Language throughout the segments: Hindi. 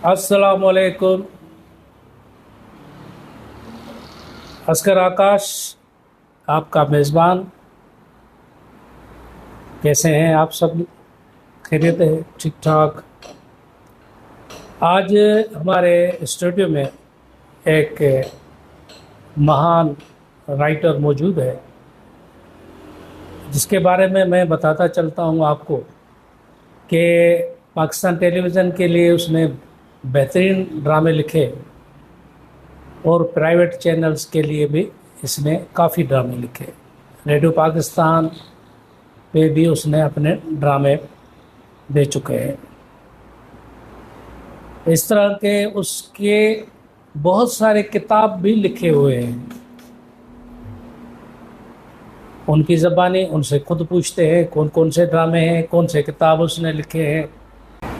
अस्सलामुअलैकुम। अस्कर आकाश आपका मेज़बान। कैसे हैं आप सब? खैरियत है? ठीक ठाक। आज हमारे स्टूडियो में एक महान राइटर मौजूद है, जिसके बारे में मैं बताता चलता हूं आपको कि पाकिस्तान टेलीविज़न के लिए उसने बेहतरीन ड्रामे लिखे और प्राइवेट चैनल्स के लिए भी इसने काफ़ी ड्रामे लिखे। रेडियो पाकिस्तान पे भी उसने अपने ड्रामे दे चुके हैं। इस तरह के उसके बहुत सारे किताब भी लिखे हुए हैं। उनकी ज़बानी उनसे खुद पूछते हैं कौन कौन से ड्रामे हैं, कौन से किताब उसने लिखे हैं।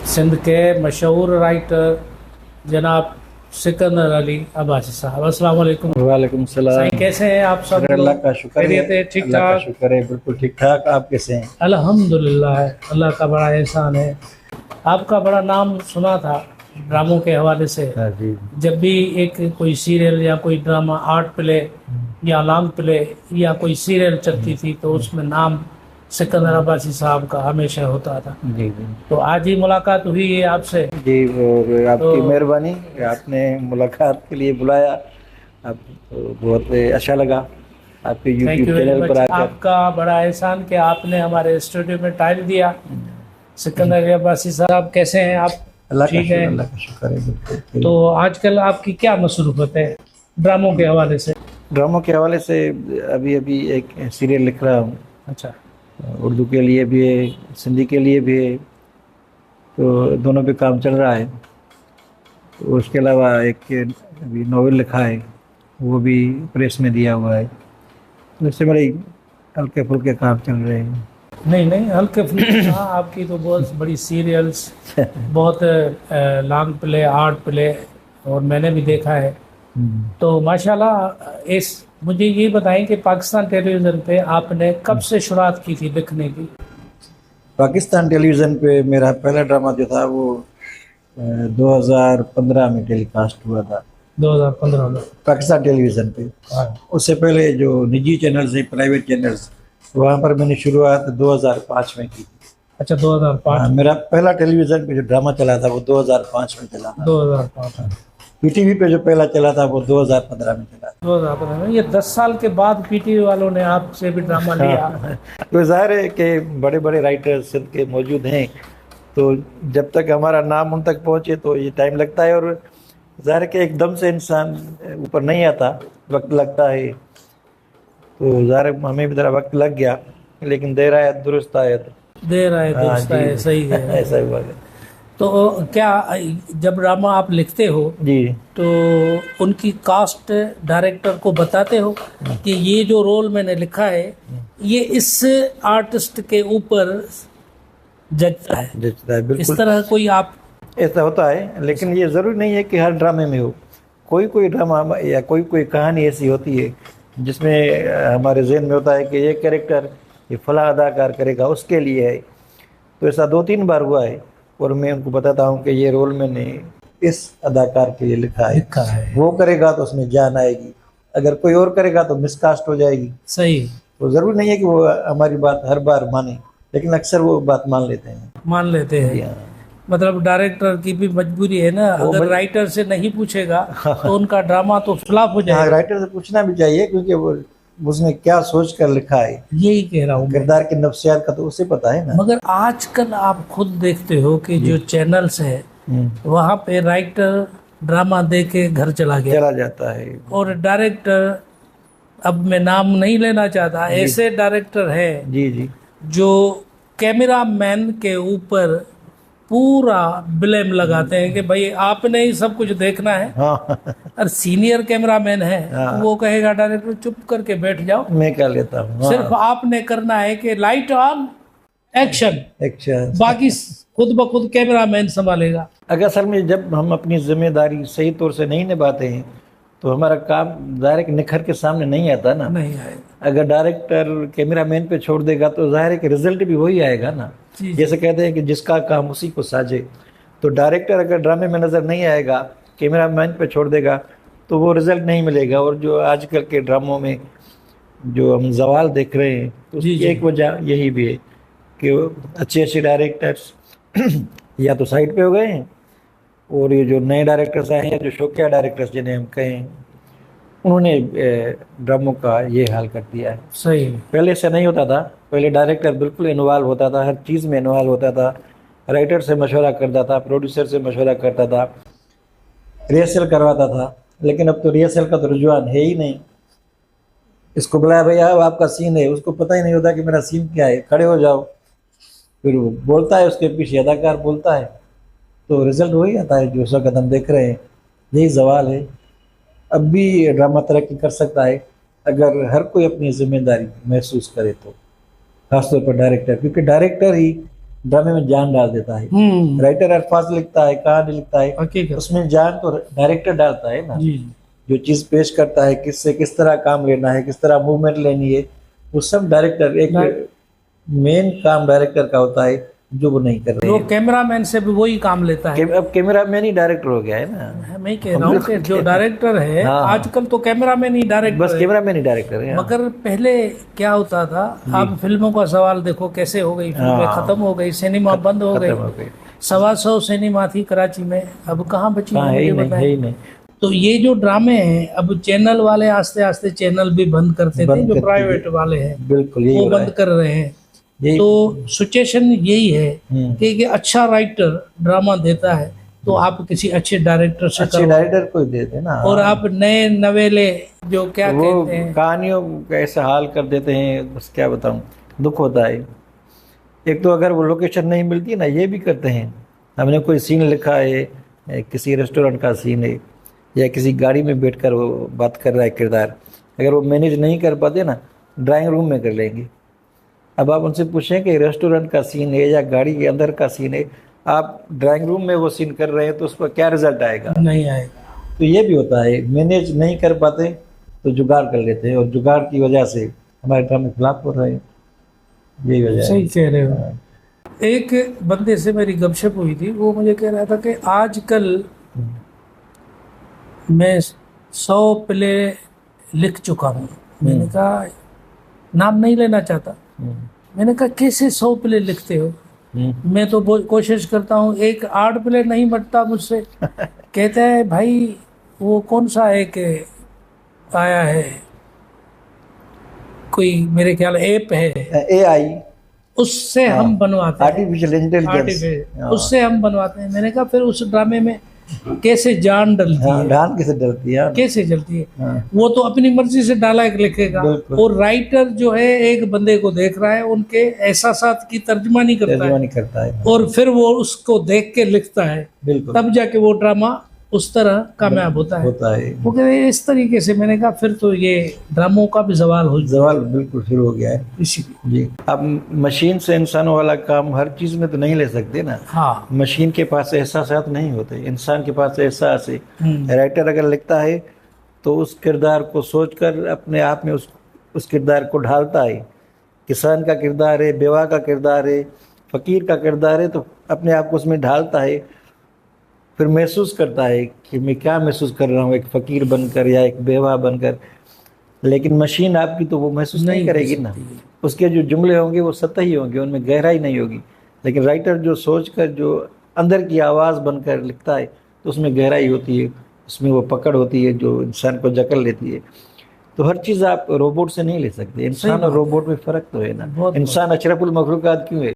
सिंध के मशहूर राइटर जनाब सिकंदर अली अब्बासी साहब, अस्सलाम वालेकुम। वालेकुम सलाम। कैसे हैं आप सब? अल्लाह का शुक्र है, ठीक अल्लाह का ठाक? शुक्र है, बिल्कुल ठीक ठाक। आप कैसे हैं? अल्हम्दुलिल्लाह है, अल्लाह का बड़ा एहसान है। आपका बड़ा नाम सुना था ड्रामों के हवाले से। हाँ जी। जब भी एक कोई सीरियल या कोई ड्रामा, आर्ट प्ले या लॉन्ग प्ले या कोई सीरियल चलती थी तो उसमें नाम सिकंदर अब्बासी साहब का हमेशा होता था। जी जी तो आज ही मुलाकात हुई है आपसे। जी, और आपकी तो मेहरबानी, आपने मुलाकात के लिए बुलाया। आप तो बहुत अच्छा लगा आपके thank YouTube you very channel much. पर आकर। आपका बड़ा एहसान कि आपने हमारे स्टूडियो में टाइम दिया। सिकंदर अब्बासी साहब कैसे हैं आप? अल्लाह का ठीक शुक्र, है। अल्लाह का शुक्र है, बिल्कुल। तो आजकल आपकी क्या मसरूफियत है ड्रामों के हवाले से? ड्रामों के हवाले से अभी अभी एक सीरियल लिख रहा हूँ। अच्छा। उर्दू के लिए भी है, सिंधी के लिए भी है, तो दोनों पे काम चल रहा है। तो उसके अलावा एक अभी नॉवेल लिखा है, वो भी प्रेस में दिया हुआ है। तो इससे बड़े हल्के फुल्के काम चल रहे हैं। नहीं नहीं, हल्के फुल्के हाँ, आपकी तो बहुत बड़ी सीरियल्स, बहुत लॉन्ग प्ले, आर्ट प्ले, और मैंने भी देखा है। तो माशाल्लाह। इस मुझे ये बताएं कि पाकिस्तान टेलीविज़न पे आपने कब से शुरुआत की थी लिखने की? पाकिस्तान टेलीविज़न पे मेरा पहला ड्रामा जो था वो 2015 में टेलीकास्ट हुआ था, 2015 में। पाकिस्तान टेलीविज़न पे। हाँ। उससे पहले जो निजी चैनल्स हैं, प्राइवेट चैनल्स, वहाँ पर मैंने शुरुआत 2005 में की थी। अच्छा, 2005। हाँ, मेरा पहला टेलीविज़न पे जो ड्रामा चला था वो 2005 में चला था। 2005। पीटीवी पे जो पहला चला था वो 2015 में चला था। 2015 में। ये 10 साल के बाद पीटीवी वालों ने आपसे भी ड्रामा लिया। तो जाहिर है कि बड़े बड़े राइटर सिंध के मौजूद हैं, तो जब तक हमारा नाम उन तक पहुँचे तो ये टाइम लगता है। और जाहिर है कि एकदम से इंसान ऊपर नहीं आता, वक्त लगता है। तो जाहिर है हमें भी ज़रा वक्त लग गया, लेकिन देर आए दुरुस्त आए। देर आए हाँ दुरुस्त आए, जी, सही है। ऐसा हुआ है। तो क्या जब ड्रामा आप लिखते हो जी तो उनकी कास्ट डायरेक्टर को बताते हो कि ये जो रोल मैंने लिखा है ये इस आर्टिस्ट के ऊपर जचता है? जचता है, इस बिल्कुल तरह कोई आप? ऐसा होता है, लेकिन ये ज़रूरी नहीं है कि हर ड्रामे में हो। कोई कोई ड्रामा या कोई कोई कहानी ऐसी होती है जिसमें हमारे जहन में होता है कि ये कैरेक्टर ये फला अदाकार करेगा, उसके लिए है। तो ऐसा 2-3 बार हुआ है, और मैं उनको बताता हूँ कि ये रोल मैंने इस अदाकार के लिए लिखा है, वो करेगा तो उसमें जान आएगी, अगर कोई और करेगा तो मिसकास्ट हो जाएगी। सही। तो ज़रूरी नहीं है कि वो हमारी बात हर बार माने, लेकिन अक्सर वो बात मान लेते हैं। मान लेते हैं। मतलब डायरेक्टर की भी मजबूरी है ना, अगर राइटर से नहीं पूछेगा तो उनका ड्रामा तो फ्लॉप हो जाएगा। राइटर से पूछना भी चाहिए, क्योंकि वो उसने क्या सोच कर लिखा है, यही कह रहा हूँ। किरदार की नफ्सियात का तो उसे पता है ना। मगर आजकल आप खुद देखते हो कि जो चैनल्स है वहाँ पे राइटर ड्रामा दे के घर चला जाता है, और डायरेक्टर, अब मैं नाम नहीं लेना चाहता, ऐसे डायरेक्टर है जी जी, जो कैमरा मैन के ऊपर पूरा ब्लेम लगाते हैं कि भाई आपने ही सब कुछ देखना है। हाँ और सीनियर कैमरामैन है तो वो कहेगा डायरेक्टर चुप करके बैठ जाओ, मैं कर लेता हूँ। सिर्फ आपने करना है कि लाइट ऑन, एक्शन, एक्शन, बाकी खुद ब खुद कैमरामैन संभालेगा। अगर असल में जब हम अपनी जिम्मेदारी सही तौर से नहीं निभाते हैं तो हमारा काम डायरेक्ट निखर के सामने नहीं आता ना। नहीं आएगा। अगर डायरेक्टर कैमरामैन पे छोड़ देगा तो जाहिर है कि रिजल्ट भी वही आएगा ना। जैसे कहते हैं कि जिसका काम उसी को साजे, तो डायरेक्टर अगर ड्रामे में नज़र नहीं आएगा, कैमरा मैन पे छोड़ देगा, तो वो रिजल्ट नहीं मिलेगा। और जो आजकल के ड्रामों में जो हम जवाल देख रहे हैं, तो जी, उसकी जी। एक वजह यही भी है कि अच्छे अच्छे डायरेक्टर्स या तो साइड पे हो गए हैं, और ये जो नए डायरेक्टर्स आए हैं, जो शौकिया डायरेक्टर्स जिन्हें हम कहें, उन्होंने ड्रामों का ये हाल कर दिया है। सही। पहले से नहीं होता था। पहले डायरेक्टर बिल्कुल इन्वॉल्व होता था, हर चीज़ में इन्वॉल्व होता था, राइटर से मशवरा करता था, प्रोड्यूसर से मशवरा करता था, रिहर्सल करवाता था। लेकिन अब तो रिहर्सल का तो रुझान है ही नहीं। इसको बुलाया, भैया अब आपका सीन है, उसको पता ही नहीं होता कि मेरा सीन क्या है, खड़े हो जाओ। फिर वो बोलता है, उसके पीछे अदाकार बोलता है, तो रिजल्ट वही आता है जो इस वक्त हम देख रहे हैं। यही सवाल है। अब भी ड्रामा तरक्की कर सकता है अगर हर कोई अपनी जिम्मेदारी महसूस करे, तो खासतौर पर डायरेक्टर, क्योंकि डायरेक्टर ही ड्रामे में जान डाल देता है। राइटर अल्फाज लिखता है, कहानी लिखता है, हकीकत। उसमें जान तो डायरेक्टर डालता है ना। जी। जो चीज़ पेश करता है, किससे किस तरह काम लेना है, किस तरह मूवमेंट लेनी है, वो सब डायरेक्टर, एक मेन काम डायरेक्टर का होता है, जो वो नहीं कर रहे वो हैं। कैमरामैन से भी वही काम लेता है। अब कैमरामैन ही डायरेक्टर हो गया है ना। मैं कह रहा हूँ कि जो डायरेक्टर है हाँ। आजकल तो कैमरामैन ही डायरेक्टर बस है। कैमरामैन ही डायरेक्टर है। मगर पहले क्या होता था, आप फिल्मों का सवाल देखो कैसे हो गई, फिल्में हाँ। खत्म हो गई, सिनेमा बंद हो खत्म गई। हो गई। 125 सिनेमा थी कराची में, अब कहाँ बची हाँ, है, है ही मुझे नहीं, है बताएं। ही नहीं। तो ये जो ड्रामे हैं, अब चैनल वाले आस्ते आस्ते चैनल भी बंद करते थे, बंद जो करते प्राइवेट वाले हैं बिल्कुल यही वो हो रहा बंद है। कर रहे हैं। यही तो सिचुएशन यही है हम्म। कि एक अच्छा राइटर ड्रामा देता है तो आप किसी अच्छे डायरेक्टर से अच्छे करो, डायरेक्टर को ही देते ना। और आप नए नवेले जो क्या वो कहते हैं, कहानियों का ऐसा हाल कर देते हैं, बस क्या बताऊं, दुख होता है। एक तो अगर वो लोकेशन नहीं मिलती ना, ये भी करते हैं। हमने कोई सीन लिखा है, किसी रेस्टोरेंट का सीन है, या किसी गाड़ी में बैठकर वो बात कर रहा है किरदार, अगर वो मैनेज नहीं कर पाते ना, ड्राइंग रूम में कर लेंगे। अब आप उनसे पूछें कि रेस्टोरेंट का सीन है या गाड़ी के अंदर का सीन है, आप ड्राइंग रूम में वो सीन कर रहे हैं, तो उस पर क्या रिजल्ट आएगा? नहीं आएगा। तो ये भी होता है, मैनेज नहीं कर पाते तो जुगाड़ कर लेते हैं, और जुगाड़ की वजह से हमारे ड्रामे फ्लॉप हो रहे हैं। यही वजह है। सही कह रहे हो। एक बंदे से मेरी गपशप हुई थी, वो मुझे कह रहा था कि आजकल मैं 100 प्ले लिख चुका हूँ। मैंने कहा, नाम नहीं लेना चाहता, मैंने कहा कैसे 100 प्ले लिखते हो? मैं तो कोशिश करता हूँ, एक 8 प्ले नहीं बढ़ता मुझसे। कहता है भाई वो कौन सा एक आया है, कोई मेरे ख्याल ऐप है, AI, उससे हम बनवाते हैं, आर्टिफिशियल इंटेलिजेंस, उससे हम बनवाते हैं। मैंने कहा फिर उस ड्रामे में कैसे जान डलती है, ढाल कैसे डलती है? कैसे चलती है? हाँ। वो तो अपनी मर्जी से डायलॉग लिखेगा, बिल्कुल। और राइटर जो है एक बंदे को देख रहा है, उनके एहसासात की तर्जुमानी करता है, तर्जुमानी करता है, और फिर वो उसको देख के लिखता है, बिल्कुल तब जाके वो ड्रामा उस तरह कामयाब होता है। वो कह रहे हैं इस तरीके से। मैंने कहा फिर तो ये ड्रामों का भी सवाल हो सवाल बिल्कुल शुरू हो गया है इसीलिए। जी। अब मशीन से इंसानों वाला काम हर चीज़ में तो नहीं ले सकते ना। हाँ। मशीन के पास एहसास नहीं होते, इंसान के पास एहसास है। राइटर अगर लिखता है तो उस किरदार को सोचकर अपने आप में उस किरदार को ढालता है। किसान का किरदार है, बेवा का किरदार है, फ़कीर का किरदार है, तो अपने आप को उसमें ढालता है, फिर महसूस करता है कि मैं क्या महसूस कर रहा हूँ, एक फ़कीर बनकर या एक बेवा बनकर। लेकिन मशीन आपकी तो वो महसूस नहीं करेगी ना। उसके जो जुमले होंगे वो सतही होंगे, उनमें गहराई नहीं होगी। लेकिन राइटर जो सोचकर, जो अंदर की आवाज़ बनकर लिखता है, तो उसमें गहराई होती है, उसमें वो पकड़ होती है जो इंसान को जकड़ लेती है। तो हर चीज़ आप रोबोट से नहीं ले सकते। इंसान और रोबोट में फ़र्क तो है ना। इंसान अशरफुल मखलूकात क्यों है?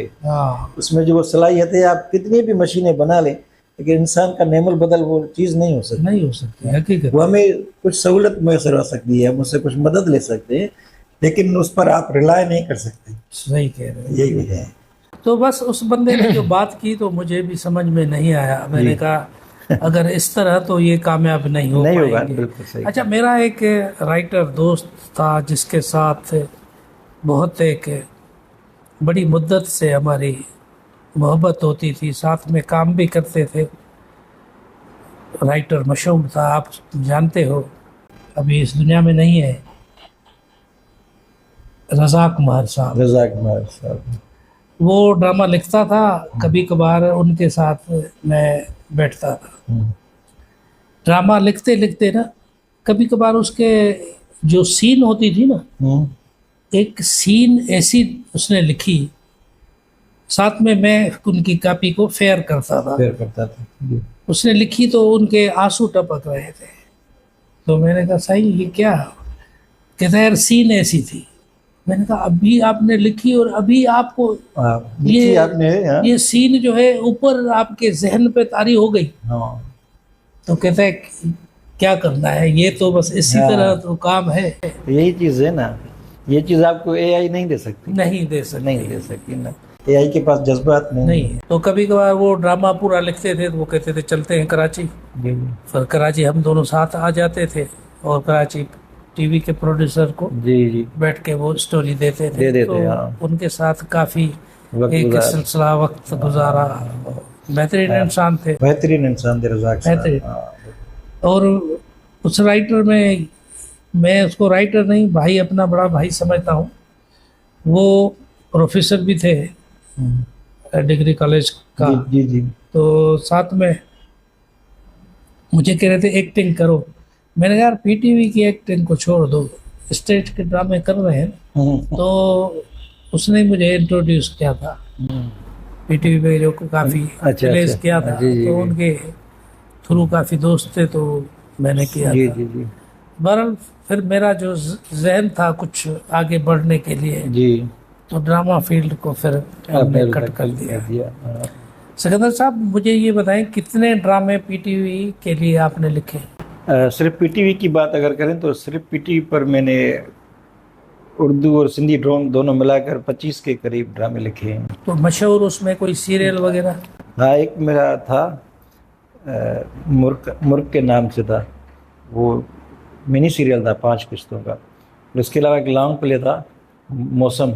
उसमें जो वो सलाहियत है, आप कितनी भी मशीनें बना लें, लेकिन इंसान का नेमल बदल वो चीज़ नहीं हो सकती। नहीं हो सकती हकीकत। वो हमें कुछ सहूलत मैसर हो सकती है, हम उससे कुछ मदद ले सकते हैं, लेकिन उस पर आप रिलाय नहीं कर सकते। सही कह रहे हैं। यही वजह है। तो बस उस बंदे ने जो बात की तो मुझे भी समझ में नहीं आया। मैंने कहा अगर इस तरह तो ये कामयाब नहीं होगा। बिल्कुल सही। अच्छा, मेरा एक राइटर दोस्त था जिसके साथ बहुत एक बड़ी मुद्दत से हमारी मोहब्बत होती थी, साथ में काम भी करते थे। राइटर मशहूर था, आप जानते हो, अभी इस दुनिया में नहीं है, रज़ाक महर साहब। रज़ाक महर साहब। वो ड्रामा लिखता था, कभी कभार उनके साथ मैं बैठता था। ड्रामा लिखते लिखते ना कभी कभार उसके जो सीन होती थी ना, एक सीन ऐसी उसने लिखी, साथ में मैं उनकी कॉपी को फेयर करता था। शेयर करता था जी। उसने लिखी तो उनके आंसू टपक रहे थे, तो मैंने कहा सही ये क्या? कहता यार सीन ऐसी थी। मैंने कहा अभी आपने लिखी और अभी आपको लिखी आपने, हाँ? ये सीन जो है ऊपर आपके जहन पे तारी हो गई। हाँ। तो कहता है क्या करना है, ये तो बस इसी हाँ। तरह तो काम है, यही चीज है ना, ये चीज आपको एआई नहीं दे सकती, नहीं दे सकते। नहीं दे सकती ना, एआई के पास जज्बात नहीं है। तो कभी कभार वो ड्रामा पूरा लिखते थे तो वो कहते थे चलते हैं कराची। जी जी फिर कराची हम दोनों साथ आ जाते थे और कराची टीवी के प्रोड्यूसर को जी जी बैठ के वो स्टोरी देते थे। दे देते, तो हाँ। उनके साथ काफी वक्त एक गुजार। सिलसिला वक्त गुजारा। बेहतरीन इंसान थे, बेहतरीन इंसान थे रज़ाक साहब। बेहतरीन। हाँ। और उस राइटर में मैं उसको राइटर नहीं भाई, अपना बड़ा भाई समझता हूँ। वो प्रोफेसर भी थे डिग्री कॉलेज का। जी जी जी। तो साथ में मुझे कह रहे थे एक्टिंग करो। मैंने कहा यार पीटीवी की एक्टिंग को छोड़ दो, स्टेज के ड्रामे कर रहे हैं। तो उसने मुझे इंट्रोड्यूस किया था पीटीवी पे, जो काफ़ी अच्छा, प्लेस अच्छा। किया था। जी, जी, तो जी। उनके थ्रू काफ़ी दोस्त थे, तो मैंने किया जी था। जी जी बहरहाल फिर मेरा जो जहन था कुछ आगे बढ़ने के लिए, जी। तो ड्रामा फील्ड को फिर हमने आपने कट कर दिया। हाँ। सिकंदर साहब मुझे ये बताएं कितने ड्रामे पीटीवी के लिए आपने लिखे? सिर्फ पीटीवी की बात अगर करें तो सिर्फ पीटीवी पर मैंने उर्दू और सिंधी दोनों मिलाकर 25 के करीब ड्रामे लिखे हैं। तो मशहूर उसमें कोई सीरियल वगैरह? हाँ, एक मेरा था मुर्क के नाम से था, वो मिनी सीरियल था 5 किस्तों का। और इसके अलावा एक लॉन्ग प्ले था मौसम,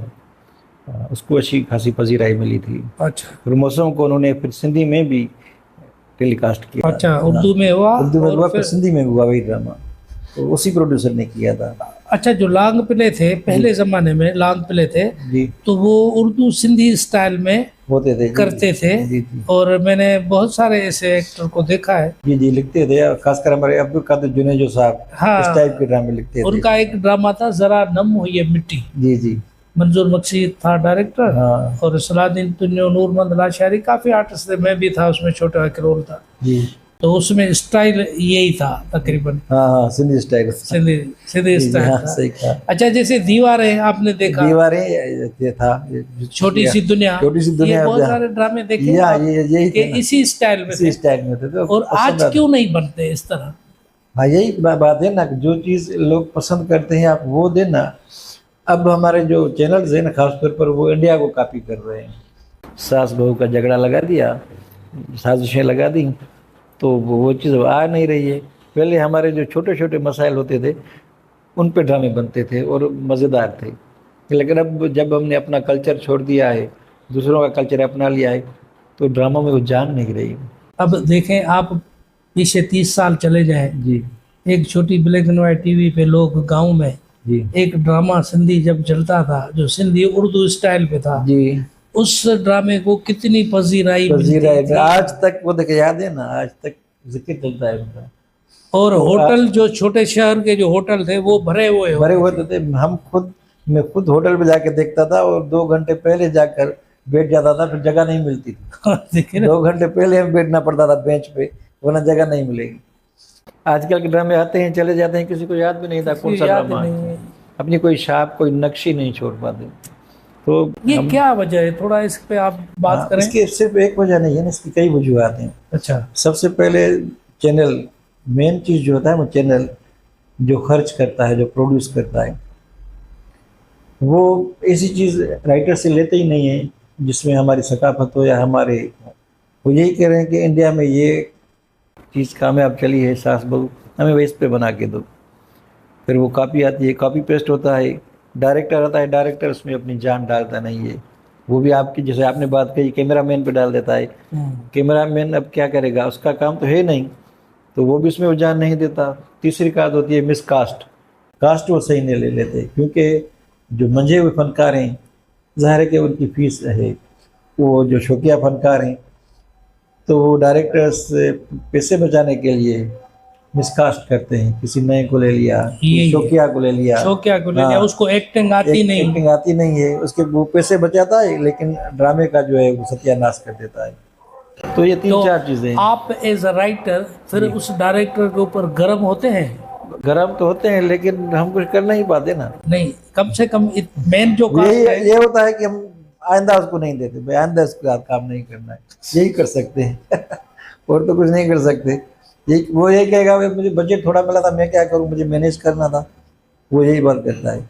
उसको अच्छी खासी पजीराई मिली थी। अच्छा फिर मौसम को उन्होंने फिर सिंधी में भी टेलीकास्ट किया। अच्छा, उर्दू में हुआ? उर्दू में और हुआ, फिर फिर सिंधी में हुआ वही ड्रामा, तो उसी प्रोड्यूसर ने किया था। अच्छा, जो लॉन्ग प्ले थे पहले जमाने में, लॉन्ग प्ले थे जी, तो वो उर्दू सिंधी स्टाइल में होते थे। करते थे। जी जी और मैंने बहुत सारे ऐसे एक्टर को देखा है। जी जी लिखते थे, खासकर हमारे अब्दुल कादिर जुनेजो साहब हाँ, इस टाइप के ड्रामे लिखते थे। उनका एक ड्रामा था जरा नम हुई है मिट्टी, जी जी मंजूर मकसीद था डायरेक्टर। हाँ और सलाउद्दीन तुन्यो, नूरमंद लाशारी, काफी आर्टिस्ट थे, मैं भी था उसमें, छोटा एक रोल था। जी तो उसमें स्टाइल यही था तकरीबन, हाँ हाँ सिंधी स्टाइल। सीधे सीधे जी, स्टाइल हाँ, था। सही कहा। अच्छा, जैसे दीवारें आपने देखा, दीवारें ये था, छोटी सी दुनिया, छोटी सी दुनिया, ये बहुत हाँ। सारे ड्रामे देखे या आप ये यही कि थे ना, इसी स्टाइल में इसी थे। स्टाइल में थे तो और आज पसंद क्यों नहीं बनते इस तरह? हाँ यही बात है ना, कि जो चीज़ लोग पसंद करते हैं आप वो देना। अब हमारे जो चैनल्स हैं ना, खासतौर पर वो इंडिया को कॉपी कर रहे हैं। सास बहू का झगड़ा लगा दिया, साजिशें लगा दी, तो वो चीज़ आ नहीं रही है। पहले हमारे जो छोटे छोटे मसाइल होते थे उन पे ड्रामे बनते थे और मज़ेदार थे। लेकिन अब जब हमने अपना कल्चर छोड़ दिया है, दूसरों का कल्चर अपना लिया है, तो ड्रामा में वो जान नहीं रही। अब देखें आप, पीछे 30 साल चले जाएं, जी एक छोटी ब्लैक एंड व्हाइट टीवी पे लोग गांव में जी एक ड्रामा सिंधी जब चलता था, जो सिंधी उर्दू स्टाइल पे था, जी उस ड्रामे को कितनी पजीराई मिलती वजीरा थी। आज तक वो देखे, याद है ना, आज तक जिक्र चलता है उनका। और तो होटल, जो छोटे शहर के जो होटल थे वो भरे हुए भरे होते हुए थे। मैं खुद होटल में जाके देखता था और 2 घंटे पहले जाकर बैठ जाता था, फिर जगह नहीं मिलती थी। देखिए ना, 2 घंटे पहले हमें बैठना पड़ता था बेंच पे, वरना जगह नहीं मिलेगी। आजकल के ड्रामे आते हैं चले जाते हैं, किसी को याद भी नहीं था कौन सा याद ड्रामा नहीं है। है। अपनी कोई छाप, कोई नक्शी नहीं छोड़ पाते। तो ये क्या वजह है, थोड़ा इस पे आप बात करें। इसकी सिर्फ एक वजह नहीं है ना, इसकी कई वजूहत हैं। अच्छा, सबसे पहले चैनल, मेन चीज़ जो होता है वो चैनल जो खर्च करता है, जो प्रोड्यूस करता है, वो ऐसी चीज़ राइटर से लेते ही नहीं है जिसमें हमारी सकाफत हो या हमारे, वो यही कह रहे हैं कि इंडिया में ये चीज़ कामयाब चली है, सास बहू, हमें वही इस पे बना के दो। फिर वो कॉपी आती है, कॉपी पेस्ट होता है। डायरेक्टर आता है, डायरेक्टर उसमें अपनी जान डालता नहीं है, वो भी आपकी, जैसे आपने बात कही, कैमरामैन पे डाल देता है। कैमरामैन अब क्या करेगा, उसका काम तो है नहीं, तो वो भी उसमें वो जान नहीं देता। तीसरी बात होती है मिसकास्ट, कास्ट वो सही नहीं ले लेते, क्योंकि जो मंझे हुए फनकार हैं, ज़ाहिर है कि उनकी फीस है, वो जो शौकिया फनकार हैं तो वो डायरेक्टर्स पैसे बचाने के लिए मिसकास्ट करते हैं, किसी नए को ले लिया, यही शौकिया को ले लिया, शौकिया को ले लिया, हाँ, उसको एक्टिंग आती नहीं, एक्टिंग आती नहीं है, उसके वो पैसे बचाता है लेकिन ड्रामे का जो है वो सत्यानाश कर देता है। तो ये तीन तो चार चीजें हैं। आप एज अ राइटर फिर उस डायरेक्टर के ऊपर गर्म होते हैं? गरम तो होते हैं लेकिन हम कुछ कर नहीं पाते ना। नहीं, कम से कम मेन जो काम यही है ये होता है कि हम आइंदा उसको नहीं देते, भाई आइंदा इसके साथ काम नहीं करना है, यही कर सकते हैं और तो कुछ नहीं कर सकते। वो ये कहेगा भाई मुझे बजट थोड़ा मिला था, मैं क्या करूं, मुझे मैनेज करना था, वो यही बात करता है।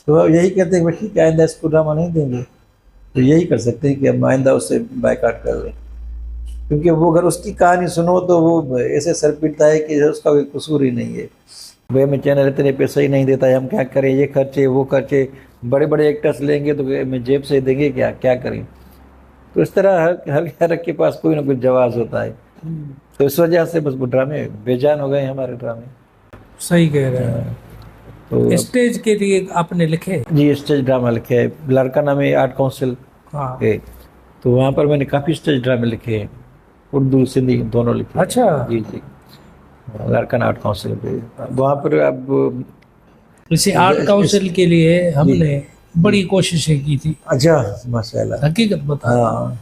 तो यही कहते हैं भाई आइंदा इसको ड्रामा नहीं देंगे, तो यही कर सकते हैं कि हम आइंदा उससे बायकॉट कर लें, क्योंकि वो अगर उसकी कहानी सुनो तो वो ऐसे सर पीटता है कि उसका कोई कसूर ही नहीं है। भाई हमें चैनल इतने पैसे ही नहीं देता है, हम क्या करें, ये खर्चे वो खर्चे, बड़े बड़े एक्टर्स लेंगे तो हमें जेब से देंगे क्या, क्या करें। तो इस तरह हर के पास कोई ना कोई जवाब होता है। तो इस वजह से बस वो ड्रामे बेजान हो गए हमारे ड्रामे। सही कह रहे हैं। तो स्टेज के लिए आपने लिखे? जी स्टेज ड्रामा लिखे है, लाड़काना में आर्ट काउंसिल हाँ। है, तो वहाँ पर मैंने काफ़ी स्टेज ड्रामे लिखे हैं, उर्दू सिंधी दोनों लिखे। अच्छा। जी जी, लाड़काना आर्ट काउंसिल पे वहाँ पर अब इसी आर्ट काउंसिल के लिए हमने बड़ी कोशिशें की थी। अच्छा, माशाल्लाह, हकीकत बता। हाँ,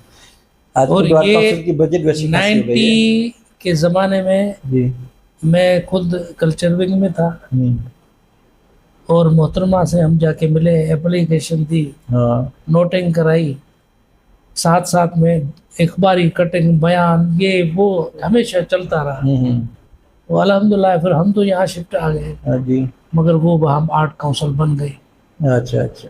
आज और तो आर्ट ये काउंसिल की बजट वैसी खासी हो गई है। 90 के ज़माने में जी। मैं खुद कल्चर विंग में था और मोहतरमा से हम जाके मिले, एप्लीकेशन दी, हाँ, नोटिंग कराई, साथ साथ में अखबारी कटिंग, बयान, ये वो हमेशा चलता रहा। वो अल्हम्दुलिल्लाह फिर हम तो यहाँ शिफ्ट आ गए, हाँ जी। मगर वो हम आर्ट काउंसिल बन गए। अच्छा अच्छा,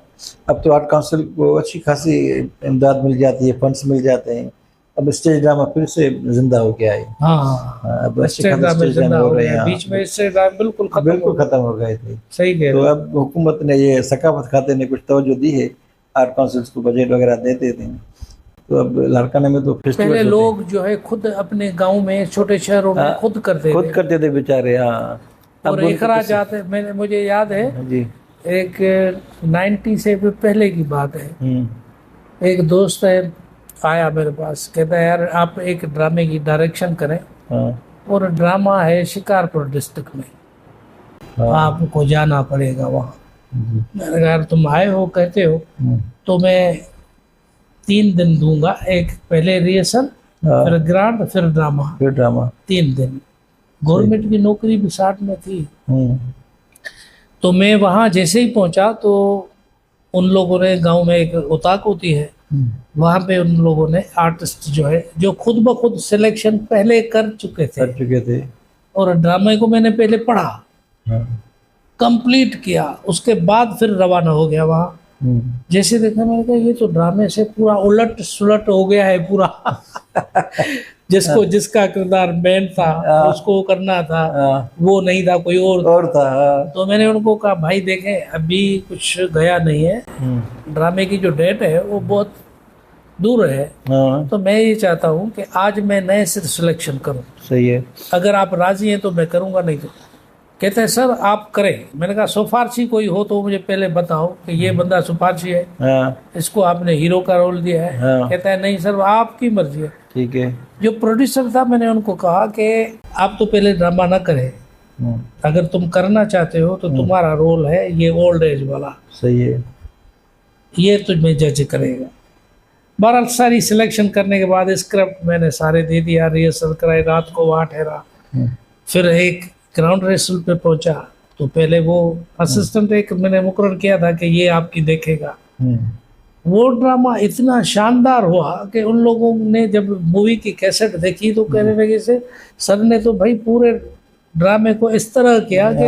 अब तो आर्ट काउंसिल को अच्छी खासी इमदाद मिल जाती है, फंड्स मिल जाते हैं। अब स्टेज ड्रामा फिर से जिंदा हो गया है। हाँ, अब अच्छे स्टेज खासे ड्रामे स्टेज जिंदा ड्रामे हो हो रहे गए, हैं। बीच में स्टेज ड्रामे बिल्कुल खत्म बिल्कुल हो गए। खत्म हो गए थे। सही कह तो रहे हो। अब हुकूमत ने ये सकाफत खाते ने कुछ तवज्जो दी है, आर्ट काउंसिल्स को बजट वगैरह देते थे, तो अब लाड़काना में तो फेस्टिवल पहले लोग जो है खुद अपने गांव में, छोटे शहरों में खुद करते थे बेचारे। हाँ, और इखराजात मुझे याद है जी। एक 90 से भी पहले की बात है, एक दोस्त है आया मेरे पास, कहता है यार आप एक ड्रामे की डायरेक्शन करें, और ड्रामा है शिकारपुर डिस्ट्रिक्ट में, आपको जाना पड़ेगा वहाँ। मैंने कहा यार तुम आए हो कहते हो तो मैं 3 दिन दूंगा, एक पहले रिहर्सल, फिर ग्रांड, फिर ड्रामा, 3 दिन। गवर्नमेंट की नौकरी भी साथ में थी। तो मैं वहाँ जैसे ही पहुँचा तो उन लोगों ने, गांव में एक उताक होती है, वहाँ पे उन लोगों ने आर्टिस्ट जो है, जो खुद ब खुद सिलेक्शन पहले कर चुके थे, और ड्रामे को मैंने पहले पढ़ा, कंप्लीट किया, उसके बाद फिर रवाना हो गया वहाँ। जैसे देखा मैंने कहा ये तो ड्रामे से पूरा उलट सुलट हो गया है पूरा जिसको जिसका किरदार मेन था उसको करना था, वो नहीं था, कोई और था। तो मैंने उनको कहा भाई देखें अभी कुछ गया नहीं है, ड्रामे की जो डेट है वो बहुत दूर है, तो मैं ये चाहता हूँ कि आज मैं नए से सिलेक्शन करूँ। सही है, अगर आप राजी हैं तो मैं करूँगा, नहीं तो। कहते हैं सर आप करें। मैंने कहा सिफारशी कोई हो तो मुझे पहले बताओ कि ये बंदा सिफारशी है, इसको आपने हीरो का रोल दिया है। कहता है नहीं सर आपकी मर्जी है। ठीक है। जो प्रोड्यूसर था मैंने उनको कहा कि आप तो पहले ड्रामा ना करें, अगर तुम करना चाहते हो तो तुम्हारा रोल है ये ओल्ड एज वाला। सही है, ये तुम्हें जज करेगा। बहरहाल सारी सिलेक्शन करने के बाद स्क्रिप्ट मैंने सारे दे दिया, रिहर्सल कराई, रात को वहाँ ठहरा, फिर एक ग्राउंड रिहर्सल पे पहुंचा तो पहले वो असिस्टेंट एक मैंने मुकर्रर किया था कि ये आपकी देखेगा। वो ड्रामा इतना शानदार हुआ कि उन लोगों ने जब मूवी की कैसेट देखी तो कहने लगे से सर ने तो भाई पूरे ड्रामे को इस तरह किया कि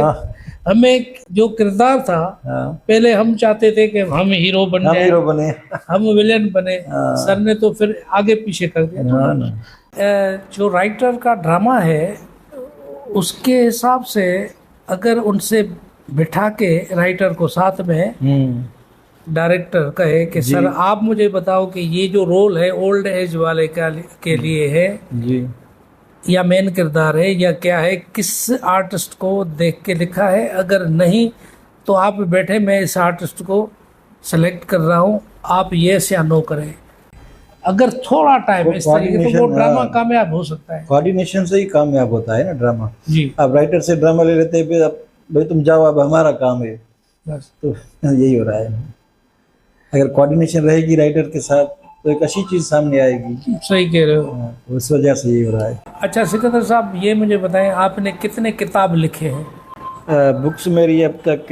हमें जो किरदार था पहले हम चाहते थे कि हम हीरो बने, हम विलेन बने, सर ने तो फिर आगे पीछे कर दिया। जो राइटर का ड्रामा है उसके हिसाब से अगर उनसे बिठा के राइटर को साथ में डायरेक्टर कहे कि सर आप मुझे बताओ कि ये जो रोल है ओल्ड एज वाले के लिए है जी, या मेन किरदार है या क्या है, किस आर्टिस्ट को देख के लिखा है, अगर नहीं तो आप बैठे मैं इस आर्टिस्ट को सेलेक्ट कर रहा हूँ, आप येस या नो करें। अगर थोड़ा टाइम वो इस तरीके तो वो coordination, ड्रामा हाँ। कामयाब हो सकता है। कोऑर्डिनेशन से ही कामयाब होता है ना ड्रामा। जी अब राइटर से ड्रामा ले लेते हैं, फिर अब भाई तुम जाओ, अब हमारा काम है, बस तो यही हो रहा है। अगर कोऑर्डिनेशन रहेगी राइटर के साथ तो एक अच्छी चीज़ सामने आएगी। सही कह रहे हो। हाँ, तो उस वजह से यही हो रहा है। अच्छा सिकंदर साहब, ये मुझे बताएं आपने कितने किताब लिखे हैं? बुक्स मेरी अब तक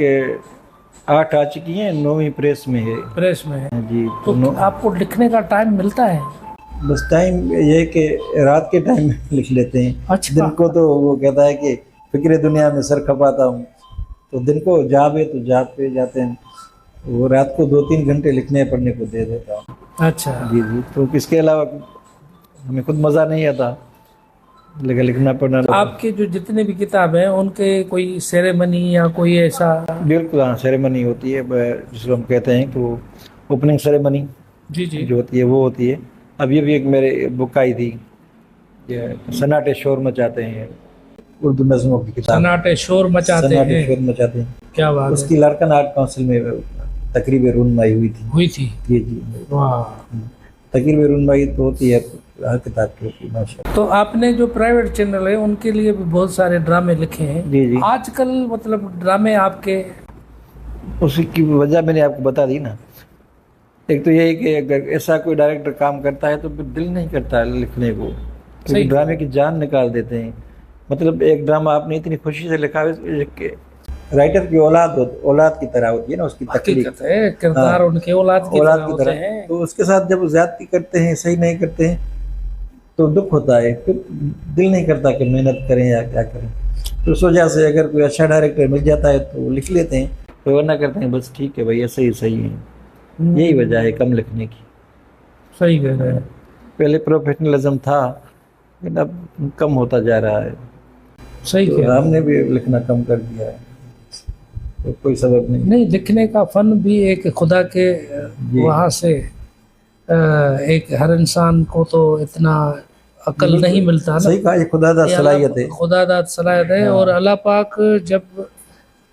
8 आ चुकी हैं, 9वीं प्रेस में है। प्रेस में है जी, तो आपको लिखने का टाइम मिलता है? बस टाइम ये है कि रात के टाइम में लिख लेते हैं। अच्छा। दिन को तो वो कहता है कि फिक्र दुनिया में सर खपाता हूँ, तो दिन को जाब है तो जाब पे जाते हैं, वो रात को 2-3 घंटे लिखने पढ़ने को दे देता हूँ। अच्छा जी जी, तो इसके अलावा हमें खुद मज़ा नहीं आता, लेकिन लिखना पढ़ना आपके जो जितने भी किताब हैं उनके कोई सेरेमनी या कोई ऐसा? बिल्कुल, हाँ, सेरेमनी होती है, जिसको हम कहते हैं तो ओपनिंग सेरेमनी जी जी जो होती है वो होती है। अभी अभी एक मेरे बुक आई थी, ये सन्नाटे शोर मचाते हैं, उर्दू नज़मों की किताब। सन्नाटे शोर मचाते सन्नाटे हैं, शोर मचाते हैं, क्या बात उसकी लारकन आर्ट काउंसिल में तकरीब रुनमाई हुई थी। हुई थी? जी जी, वाह। तकरीब रुनमाई तो होती है हर किताब की होती है, माशा। तो आपने जो प्राइवेट चैनल है उनके लिए भी बहुत सारे ड्रामे लिखे हैं। जी जी, आजकल मतलब ड्रामे आपके? उसकी वजह मैंने आपको बता दी ना। एक तो ये है कि अगर ऐसा कोई डायरेक्टर काम करता है तो फिर दिल नहीं करता है लिखने को, सही। क्योंकि ड्रामे की जान निकाल देते हैं। मतलब एक ड्रामा आपने इतनी खुशी से लिखा है कि राइटर की औलाद की तरह होती है ना, उसकी तकलीफ, हकीकत है, किरदार हाँ, उनके औलाद की औलाद तरह की होते तरह। हैं। तो उसके साथ जब ज्यादती करते हैं, सही नहीं करते हैं, तो दुख होता है, फिर दिल नहीं करता कि मेहनत करें या क्या करें। तो उस वजह से अगर कोई अच्छा डायरेक्टर मिल जाता है तो लिख लेते हैं, तो वरना करते हैं बस ठीक है भाई ऐसे ही सही है। यही वजह है कम लिखने की। सही कह रहे हैं। पहले प्रोफेशनलिज्म था, लेकिन अब कम होता जा रहा है, सही तो कह रहे हैं। हमने भी लिखना कम कर दिया है, तो कोई सबब नहीं। नहीं, लिखने का फन भी एक खुदा के वहाँ से एक हर इंसान को तो इतना अकल नहीं मिलता ना। सही कहा, ये खुदादा ये सलाहियत है। खुदादाद सलाहियत है। और अल्लाह पाक जब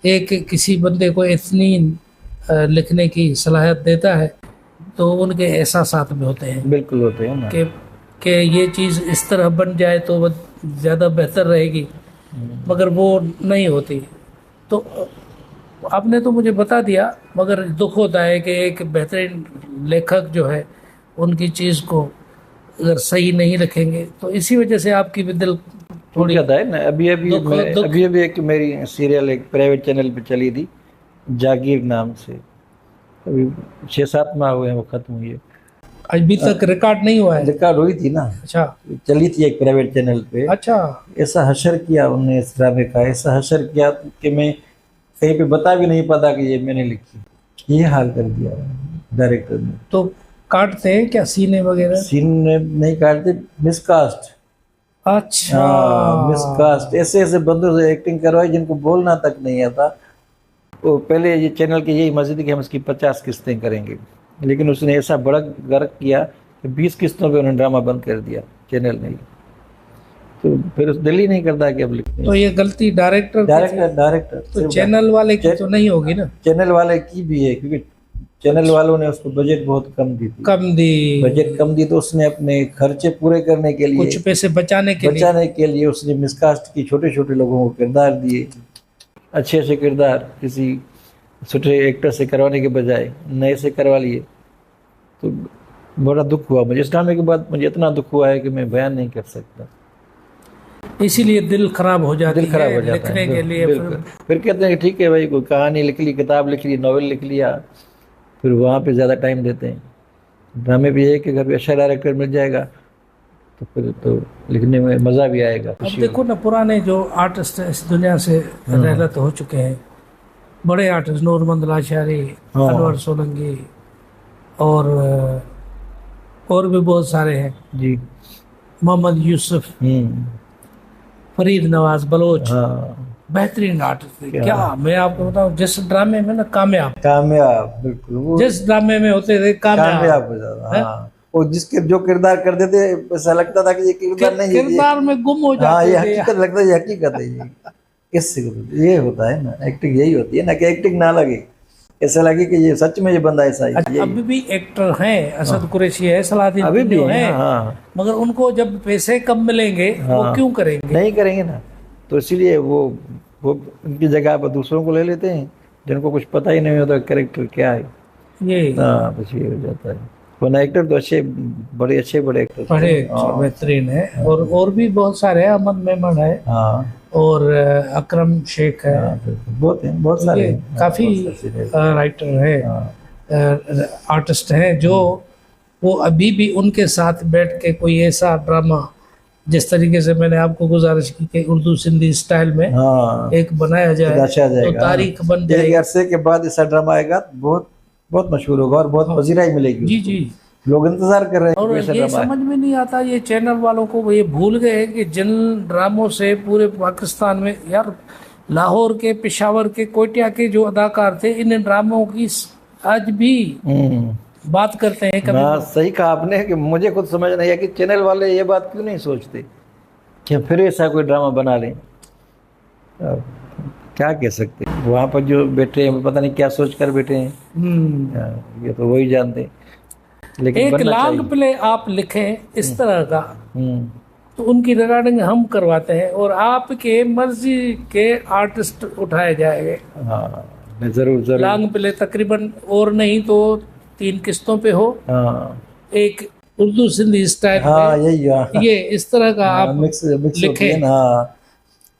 एक किसी बंदे को इतनी लिखने की सलाहियत देता है तो उनके एहसासात भी होते हैं बिल्कुल होते हैं ना, कि ये चीज़ इस तरह बन जाए तो वो ज़्यादा बेहतर रहेगी, मगर वो नहीं होती। तो आपने तो मुझे बता दिया, मगर दुख होता है कि एक बेहतरीन लेखक जो है उनकी चीज़ को अगर सही नहीं रखेंगे तो इसी वजह से आपकी भी दिल थोड़ी ज्यादा है ना। अभी अभी एक मेरी सीरियल एक प्राइवेट चैनल पे चली थी, जागीर नाम से, अभी 6-7 माह हुए हैं वो खत्म हुई है। अभी तक रिकॉर्ड नहीं हुआ है? रिकॉर्ड हुई थी ना, अच्छा चली थी एक प्राइवेट चैनल पे। अच्छा। ऐसा हशर किया उन्होंने इस ड्रामे का, ऐसा हशर किया कि मैं कहीं पे बता भी नहीं पाता कि ये मैंने लिखी। ये हाल कर दिया डायरेक्टर ने। तो काटते हैं क्या सीने वगैरह? सीन नहीं काटते, मिसकास्ट। अच्छा, मिसकास्ट, ऐसे ऐसे बंदों से एक्टिंग करवाई जिनको बोलना तक नहीं आता। वो पहले ये चैनल की यही मस्जिद कि हम इसकी 50 किस्तें करेंगे, लेकिन उसने ऐसा बड़ा गर्क किया कि 20 किस्तों पे उन्होंने ड्रामा बंद कर दिया चैनल ने। तो फिर दिल ही नहीं करता कि अब लिखते। तो ये गलती डायरेक्टर तो चैनल वाले की तो नहीं होगी ना? चैनल वाले की भी है, क्योंकि चैनल वालों ने उसको बजट बहुत कम दी थी। बजट कम दी तो उसने अपने खर्चे पूरे करने के लिए, कुछ पैसे बचाने के लिए उसने मिसकास्ट की छोटे छोटे लोगों को किरदार दिए। अच्छे अच्छे किरदार किसी छोटे एक्टर से करवाने के बजाय नए से करवा लिए। तो बड़ा दुख हुआ मुझे इस ड्रामे के बाद। मुझे इतना दुख हुआ है कि मैं बयान नहीं कर सकता। इसीलिए दिल खराब हो जाता है लिखने के लिए। फिर कहते हैं कि ठीक है भाई, कोई कहानी लिख ली, किताब लिख ली, नॉवेल लिख लिया, फिर वहाँ पे ज़्यादा टाइम देते हैं। ड्रामे भी है कि अगर अच्छा डायरेक्टर मिल जाएगा तो फिर तो लिखने में मज़ा भी आएगा। अब देखो ना, पुराने जो आर्टिस्ट इस दुनिया से रहलत हो चुके हैं, बड़े आर्टिस्ट, नूरमंद लाशारी, अनवर सोलंकी और भी बहुत सारे हैं जी, मोहम्मद यूसुफ, फरीद नवाज बलोच, बेहतरीन आर्टिस्ट थे। क्या मैं आपको बताऊं, जिस ड्रामे में ना कामयाब बिल्कुल, जिस ड्रामे में होते थे कामयाब हो जाता। वो जिसके जो किरदार कर देते ऐसा लगता था कि ये किरदार नहीं, किरदार में गुम हो जाते। ये हकीकत लगता है, ये हकीकत है। ये किससे ये होता है ना, एक्टिंग यही होती है ना कि एक्टिंग ना लगे, ऐसा लगे कि ये सच में ये बंदा ऐसा है। अच्छा, अभी भी एक्टर हैं, असद कुरैशी है, सलाहुद्दीन अभी भी किल्लो है, हैं, हाँ। मगर उनको जब पैसे कम मिलेंगे वो हाँ। क्यों करेंगे? नहीं करेंगे ना, तो इसलिए वो उनकी जगह पर दूसरों को ले लेते हैं जिनको कुछ पता ही नहीं होता कैरेक्टर क्या है। ये हाँ, बस ये हो जाता है। वरना एक्टर तो अच्छे, बड़े एक्टर बड़े थे। हाँ। बेहतरीन है, और भी बहुत सारे हैं, अहमद मेमन है हाँ, और अकरम शेख है, हाँ, बिल्कुल। बहुत सारे ये हैं। काफी बहुत सारे हैं। राइटर है, हाँ। आर्टिस्ट हैं जो वो अभी भी उनके साथ बैठ के कोई ऐसा ड्रामा, जिस तरीके से मैंने आपको गुजारिश की कि उर्दू सिंधी स्टाइल में हाँ, एक बनाया जाए अच्छा तो जाएगा। तारीख बन एक जाएगी। अरसे के बाद ऐसा ड्रामा आएगा तो बहुत बहुत मशहूर होगा और बहुत पजीराई मिलेगी जी उसको। जी। लोग इंतजार कर रहे हैं और कि ऐसा ये ड्रामा समझ में नहीं आता, ये चैनल वालों को ये भूल गए हैं कि जिन ड्रामों से पूरे पाकिस्तान में, यार लाहौर के, पेशावर के, कोयटा के जो अदाकार थे, इन ड्रामों की आज भी बात करते हैं कभी। हाँ, सही कहा आपने कि मुझे खुद समझ नहीं आया कि चैनल वाले ये बात क्यों नहीं सोचते कि फिर ऐसा कोई ड्रामा बना लें। अब क्या कह सकते हैं, वहाँ पर जो बैठे हैं पता नहीं क्या सोच कर बैठे हैं। ये तो वही जानते हैं, लेकिन एक बनना लॉन्ग चाहिए। प्ले आप लिखें इस तरह का, हम्म। तो उनकी रिकॉर्डिंग हम करवाते हैं और आपके मर्जी के आर्टिस्ट उठाए जाएंगे। हाँ, मैं जरूर लॉन्ग प्ले तकरीबन, और नहीं तो 3 किस्तों पे हो, हाँ, एक उर्दू सिंधी स्टाइल हाँ, में, यही। हाँ, ये इस तरह का आप मिक्स लिखें। हाँ,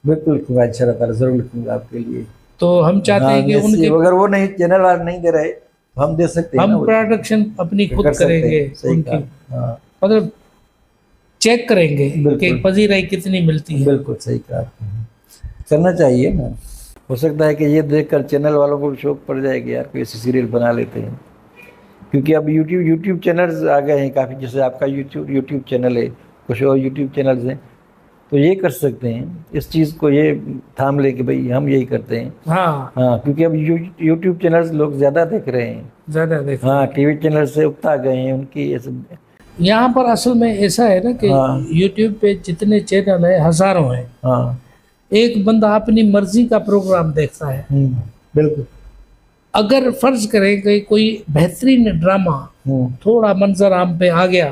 बिल्कुल लिखूंगा, इंशाल्लाह जरूर लिखूंगा आपके लिए। तो हम चाहते हैं कि उनके, अगर वो नहीं, चैनल वाले नहीं दे रहे तो हम दे सकते हैं ना, हम वो प्रोडक्शन अपनी खुद कर सकते हैं। करेंगे, सही उनकी कहा। हाँ, मतलब चेक करेंगे बिल्कुल। कि पजीराई कितनी मिलती है। बिल्कुल सही कहा आपने। करना चाहिए ना, हो सकता है कि ये देखकर चैनल वालों को भी शौक पड़ जाएगा, यार कोई ऐसी सीरियल बना लेते हैं, क्योंकि अब यूट्यूब चैनल्स आ गए हैं काफ़ी। जैसे आपका यूट्यूब चैनल है, कुछ और यूट्यूब चैनल्स हैं, तो ये कर सकते हैं, इस चीज़ को ये थाम ले कि भाई हम यही करते हैं। हाँ, हाँ, क्योंकि अब यूट्यूब चैनल्स लोग ज़्यादा देख रहे हैं। ज्यादा देखो। हाँ, टीवी चैनल से उकता गए हैं उनकी यहाँ पर असल में ऐसा है ना कि हाँ। यूट्यूब पे जितने चैनल है हजारों हैं, हाँ, एक बंदा अपनी मर्जी का प्रोग्राम देखता है। बिल्कुल। अगर फर्ज करें कि कोई बेहतरीन ड्रामा थोड़ा मंजर आम पे आ गया,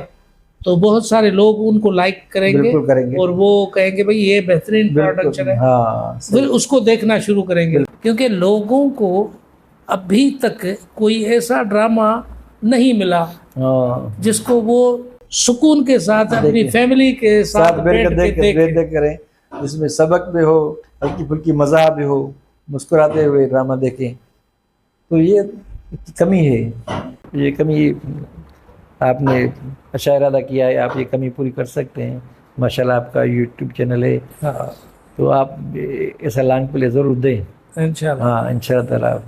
तो बहुत सारे लोग उनको लाइक करेंगे, बिल्कुल करेंगे। और वो कहेंगे भाई ये बेहतरीन प्रोडक्शन है। हाँ, फिर उसको देखना शुरू करेंगे, क्योंकि लोगों को अभी तक कोई ऐसा ड्रामा नहीं मिला हाँ, जिसको वो सुकून के साथ अपनी फैमिली के साथ बैठ के देखें। करें, जिसमें सबक भी हो, हल्की फुल्की मजा भी हो, मुस्कुराते हुए ड्रामा देखें। तो ये कमी है, ये कमी आपने अच्छा इरादा किया है, आप ये कमी पूरी कर सकते हैं। माशाल्लाह आपका यूट्यूब चैनल है। हाँ, तो आप ऐसा लॉन्ग प्ले ज़रूर दें इंशाल्लाह। हाँ, इंशाल्लाह।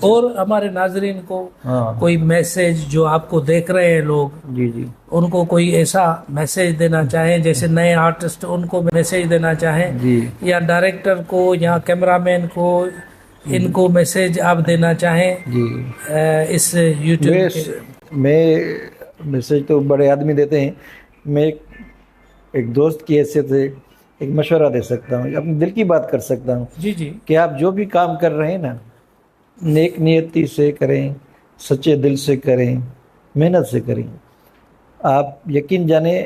और हमारे नाजरीन को हाँ, कोई मैसेज, जो आपको देख रहे हैं लोग, जी जी, उनको कोई ऐसा मैसेज देना चाहें, जैसे नए आर्टिस्ट उनको मैसेज देना चाहें, जी या डायरेक्टर को या कैमरामैन को, इनको मैसेज आप देना चाहें जी। इस यूट्यूब के? मैं मैसेज तो बड़े आदमी देते हैं, मैं एक दोस्त की हैसियत से एक मशवरा दे सकता हूँ, अपने दिल की बात कर सकता हूँ जी जी। कि आप जो भी काम कर रहे हैं ना, नेक नियति से करें, सच्चे दिल से करें, मेहनत से करें। आप यकीन जाने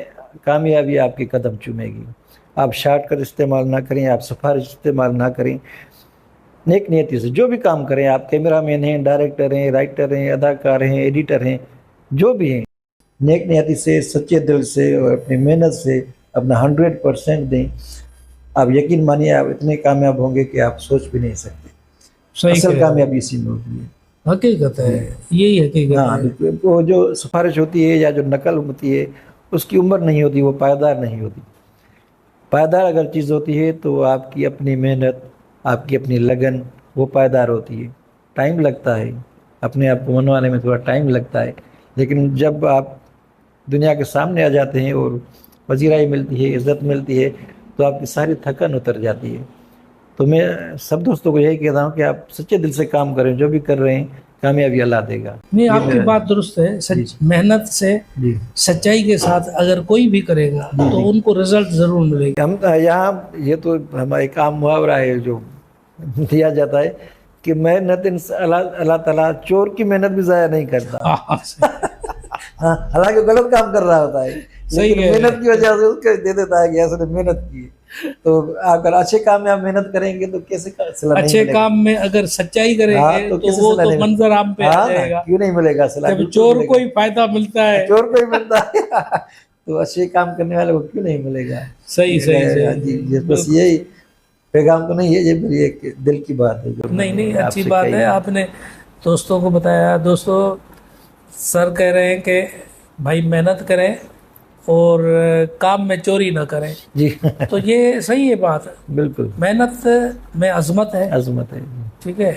कामयाबी आपके कदम चूमेगी। आप शॉर्टकट इस्तेमाल ना करें, आप सिफारिश इस्तेमाल ना करें, नेक नियति से जो भी काम करें। आप कैमरामैन हैं, डायरेक्टर हैं, राइटर हैं, अदाकार हैं, एडिटर हैं, जो भी हैं, नेक नियति से, सच्चे दिल से और अपनी मेहनत से अपना 100% दें। आप यकीन मानिए, आप इतने कामयाब होंगे कि आप सोच भी नहीं सकते। असल कामयाबी इसी में होती है। हकीकत है, यही हकीकत हाँ, है। वो जो सिफारिश होती है या जो नकल होती है, उसकी उम्र नहीं होती, वो पायदार नहीं होती। पायदार अगर चीज़ होती है तो आपकी अपनी मेहनत, आपकी अपनी लगन, वो पायदार होती है। टाइम लगता है, अपने आप को मनवाने में थोड़ा टाइम लगता है, लेकिन जब आप दुनिया के सामने आ जाते हैं और वजीराई मिलती है, इज़्ज़त मिलती है, तो आपकी सारी थकन उतर जाती है। तो मैं सब दोस्तों को यही कहता हूँ कि आप सच्चे दिल से काम करें, जो भी कर रहे हैं कामयाबी अल्लाह देगा। नहीं, आपकी बात दुरुस्त है। मेहनत से, सच्चाई के साथ अगर कोई भी करेगा तो उनको रिजल्ट जरूर मिलेगा। हम यहाँ, ये तो हमारा एक आम मुहावरा है जो दिया जाता है कि मेहनत अल्लाह ताला चोर की मेहनत भी जाया नहीं करता। हाँ, हाँ, हालांकि वो गलत काम कर रहा होता है, सही लेकिन है। मेहनत की वजह से उसको दे देता है कि ऐसे मेहनत की। तो अगर अच्छे काम में आप मेहनत करेंगे तो कैसे सिला नहीं अच्छे मिलेगा? काम में अगर सच्चाई हाँ, करेंगे तो तो कैसे वो सिला तो नहीं मंजर आम पे आ हाँ ना, जाएगा। क्यों नहीं मिलेगा सिला? जब बिल्कुल चोर को मिलेगा। ही फायदा मिलता है। चोर को ही मिलता है तो अच्छे काम करने वाले को क्यों नहीं मिलेगा? सही सही हाँ सही। जी, ये बस यही पैगाम तो नहीं है, ये मेरी एक दिल की बात है जो नहीं नहीं, मैंने अच्छी आपसे बात कही। है, आपने दोस्तों को बताया। दोस्तों, सर कह रहे हैं कि भाई मेहनत करें और काम में चोरी ना करें। जी तो ये सही है बात। बिल्कुल मेहनत में अजमत है, अजमत है। ठीक है,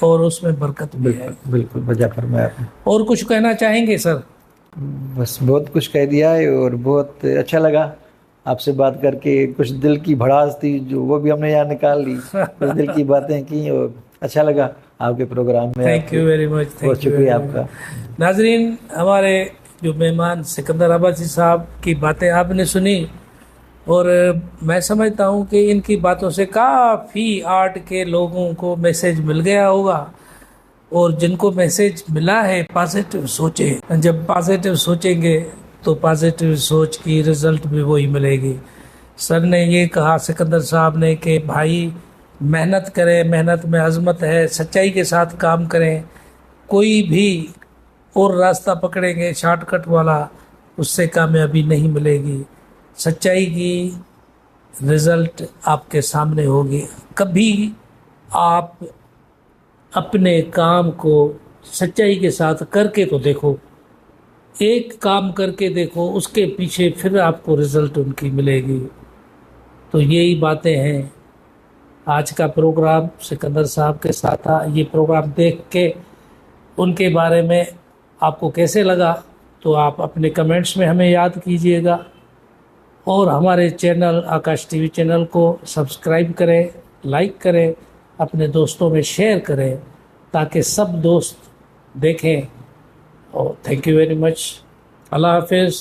और उसमें बरकत भी है। बिल्कुल बिल्कुल वजह फरमाया आपने। और कुछ कहना चाहेंगे सर? बस बहुत कुछ कह दिया है और बहुत अच्छा लगा आपसे बात करके। कुछ दिल की भड़ास थी जो वो भी हमने यहाँ निकाल ली, कुछ दिल की बातें की और अच्छा लगा आपके प्रोग्राम में। थैंक यू वेरी मच, बहुत थैंक यू शुक्रिया वेरी मच। आपका। नाजरीन, हमारे जो मेहमान सिकंदर अब्बासी साहब की बातें आपने सुनी और मैं समझता हूँ कि इनकी बातों से काफ़ी आर्ट के लोगों को मैसेज मिल गया होगा। और जिनको मैसेज मिला है, पॉजिटिव सोचें। जब पॉजिटिव सोचेंगे तो पॉजिटिव सोच की रिजल्ट भी वही मिलेगी। सर ने ये कहा, सिकंदर साहब ने, कि भाई मेहनत करें, मेहनत में अजमत है, सच्चाई के साथ काम करें। कोई भी और रास्ता पकड़ेंगे शॉर्टकट वाला, उससे कामयाबी नहीं मिलेगी। सच्चाई की रिजल्ट आपके सामने होगी। कभी आप अपने काम को सच्चाई के साथ करके तो देखो, एक काम करके देखो, उसके पीछे फिर आपको रिजल्ट उनकी मिलेगी। तो यही बातें हैं। आज का प्रोग्राम सिकंदर साहब के साथ था। ये प्रोग्राम देख के उनके बारे में आपको कैसे लगा तो आप अपने कमेंट्स में हमें याद कीजिएगा। और हमारे चैनल आकाश टीवी चैनल को सब्सक्राइब करें, लाइक करें, अपने दोस्तों में शेयर करें ताकि सब दोस्त देखें। और थैंक यू वेरी मच। अल्लाह हाफिज़।